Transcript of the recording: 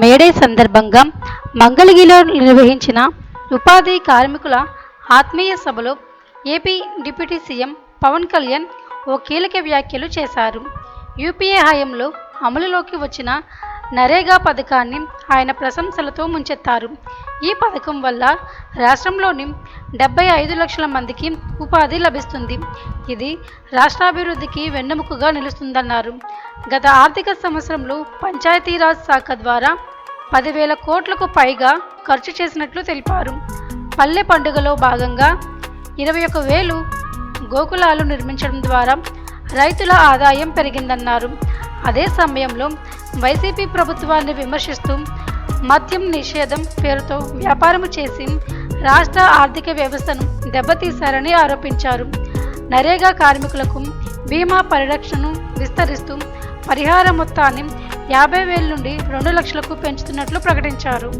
May Day సందర్భంగా మంగళగిరిలో నిర్వహించిన ఉపాధి కార్మికుల ఆత్మీయ సభలో AP deputy CM Pawan Kalyan ఓ కీలక వ్యాఖ్యలు చేశారు. యూపీఏ హయాంలో అమలులోకి వచ్చిన నరేగా పథకాన్ని ఆయన ప్రశంసలతో ముంచెత్తారు. ఈ పథకం వల్ల రాష్ట్రంలోని 75 లక్షల మందికి ఉపాధి లభిస్తుంది. ఇది రాష్ట్రాభివృద్ధికి వెన్నెముకగా నిలుస్తుందన్నారు. గత ఆర్థిక సంవత్సరంలో పంచాయతీరాజ్ శాఖ ద్వారా 10,000 కోట్లకు పైగా ఖర్చు చేసినట్లు తెలిపారు. పల్లె పండుగలో భాగంగా 21,000 గోకులాలు నిర్మించడం ద్వారా రైతుల ఆదాయం పెరిగిందన్నారు. అదే సమయంలో వైసీపీ ప్రభుత్వాన్ని విమర్శిస్తూ మద్యం నిషేధం పేరుతో వ్యాపారం చేసి రాష్ట్ర ఆర్థిక వ్యవస్థను దెబ్బతీశారని ఆరోపించారు. నరేగా కార్మికులకు బీమా పరిరక్షణను విస్తరిస్తూ పరిహార మొత్తాన్ని 50,000 నుండి 2 లక్షలకు పెంచుతున్నట్లు ప్రకటించారు.